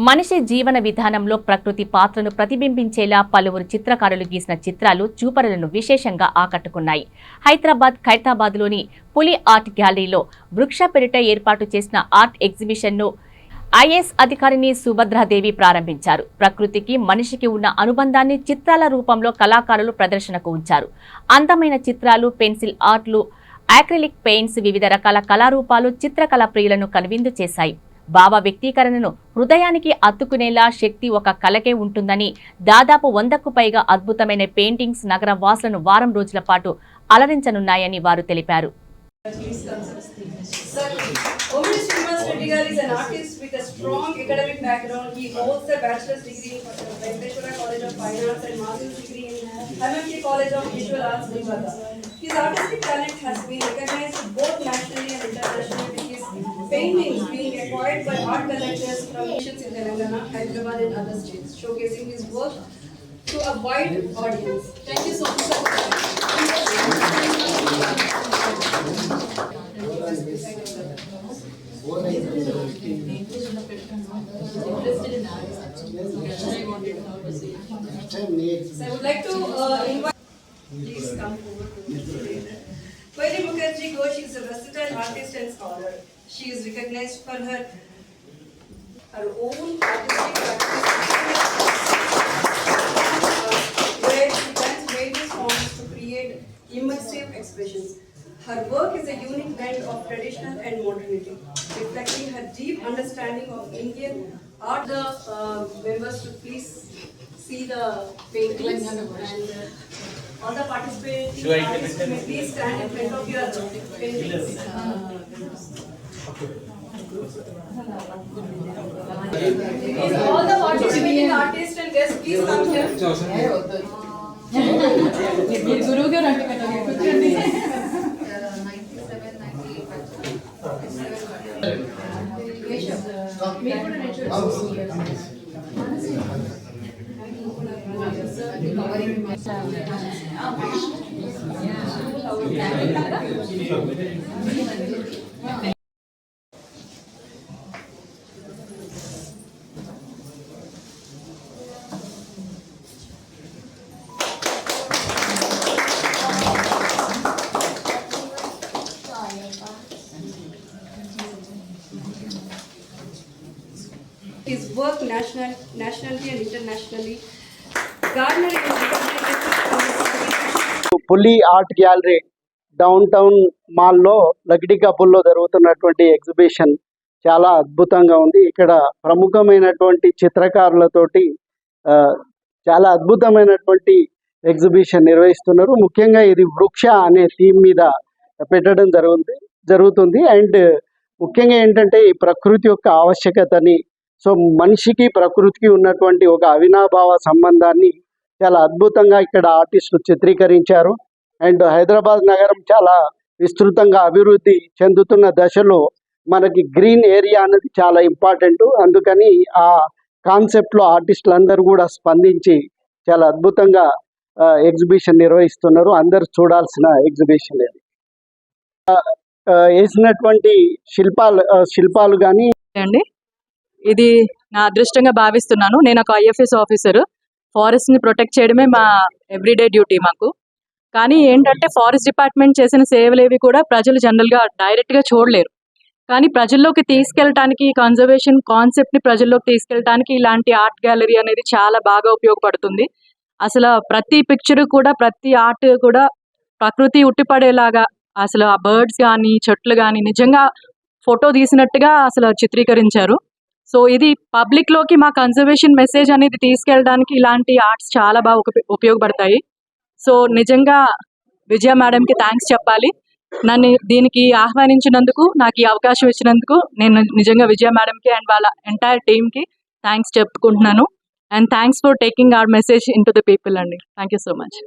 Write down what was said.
మనిషి జీవన విధానంలో ప్రకృతి పాత్రను ప్రతిబింబించేలా పలువురు చిత్రకారులు గీసిన చిత్రాలు చూపరులను విశేషంగా ఆకట్టుకున్నాయి. హైదరాబాద్ ఖైరతాబాద్లోని పులి ఆర్ట్ గ్యాలరీలో వృక్ష పెరుట ఏర్పాటు చేసిన ఆర్ట్ ఎగ్జిబిషన్ను ఐఏఎస్ అధికారిని సుభద్రాదేవి ప్రారంభించారు. ప్రకృతికి మనిషికి ఉన్న అనుబంధాన్ని చిత్రాల రూపంలో కళాకారులు ప్రదర్శనకు ఉంచారు. అందమైన చిత్రాలు, పెన్సిల్ ఆర్ట్లు, యాక్రిలిక్ పెయింట్స్, వివిధ రకాల కళారూపాలు చిత్రకళా ప్రియులను కనువిందు చేశాయి. భావ వ్యక్తీకరణను హృదయానికి అత్తుకునేలా శక్తి ఒక కళకే ఉంటుందని, దాదాపు 100కు పైగా అద్భుతమైన పెయింటింగ్స్ నగర వాసులను వారం రోజుల పాటు అలరించనున్నాయని వారు తెలిపారు. is an artist with a strong academic background. He holds a bachelor's degree in Venkateshwara College of Fine Arts and master's degree in MMK College of Visual Arts, Kolkata. His artistic talent has been recognized both nationally and internationally, with his paintings being acquired by art collectors from nations in Telangana, Hyderabad and other states, showcasing his work to a wide audience. Thank you so much. So I would like to invite, please come forward to Vairi Mukherjee Ghosh is a versatile artist and scholar. She is recognized for her own artistic practice, where she blends various forms to create immersive expressions. Her work is a unique blend of traditional and modernity, reflecting her deep understanding of Indian art. The members to please see the paintings, and all the participating artists may please stand in front of your paintings. All the participating artists and guests, please come here. His work nationally and internationally garnering పులి art gallery down town మాల్లో లకిడి కపుల్లో జరుగుతున్నటువంటి exhibition చాలా అద్భుతంగా ఉంది. ఇక్కడ ప్రముఖమైనటువంటి చిత్రకారులతోటి చాలా అద్భుతమైనటువంటి ఎగ్జిబిషన్ నిర్వహిస్తున్నారు. ముఖ్యంగా ఇది వృక్ష అనే థీమ్ మీద పెట్టడం జరుగుతుంది. అండ్ ముఖ్యంగా ఏంటంటే ఈ ప్రకృతి యొక్క ఆవశ్యకతని, సో మనిషికి ప్రకృతికి ఉన్నటువంటి ఒక అవినాభావ సంబంధాన్ని చాలా అద్భుతంగా ఇక్కడ ఆర్టిస్టులు చిత్రీకరించారు. అండ్ హైదరాబాద్ నగరం చాలా విస్తృతంగా అభివృద్ధి చెందుతున్న దశలో మనకి గ్రీన్ ఏరియా అనేది చాలా ఇంపార్టెంట్. అందుకని ఆ కాన్సెప్ట్లో ఆర్టిస్టులు అందరూ కూడా స్పందించి చాలా అద్భుతంగా ఎగ్జిబిషన్ నిర్వహిస్తున్నారు. అందరూ చూడాల్సిన ఎగ్జిబిషన్ ఇది. వేసినటువంటి శిల్పాలు కానీ అండి, ఇది నా అదృష్టంగా భావిస్తున్నాను. నేను ఒక ఐఎఫ్ఎస్ ఆఫీసర్. ఫారెస్ట్ని ప్రొటెక్ట్ చేయడమే మా ఎవ్రీడే డ్యూటీ మాకు. కానీ ఏంటంటే ఫారెస్ట్ డిపార్ట్మెంట్ చేసిన సేవలేవి కూడా ప్రజలు జనరల్గా డైరెక్ట్గా చూడలేరు. కానీ ప్రజల్లోకి తీసుకెళ్ళటానికి, కన్జర్వేషన్ కాన్సెప్ట్ని ప్రజల్లోకి తీసుకెళ్ళటానికి ఇలాంటి ఆర్ట్ గ్యాలరీ అనేది చాలా బాగా ఉపయోగపడుతుంది. అసలు ప్రతి పిక్చర్ కూడా, ప్రతి ఆర్ట్ కూడా ప్రకృతి ఉట్టిపడేలాగా, అసలు ఆ బర్డ్స్ కానీ చెట్లు కానీ నిజంగా ఫోటో తీసినట్టుగా అసలు చిత్రీకరించారు. సో ఇది పబ్లిక్లోకి మా కన్జర్వేషన్ మెసేజ్ అనేది తీసుకెళ్ళడానికి ఇలాంటి ఆర్ట్స్ చాలా బాగా ఉపయోగపడతాయి. సో నిజంగా విజయ మేడంకి థ్యాంక్స్ చెప్పాలి. నన్ను దీనికి ఆహ్వానించినందుకు, నాకు ఈ అవకాశం ఇచ్చినందుకు నేను నిజంగా విజయ మేడంకి అండ్ వాళ్ళ ఎంటైర్ టీమ్కి థ్యాంక్స్ చెప్పుకుంటున్నాను. And thanks for taking our message in to the people అండి. Thank you so much.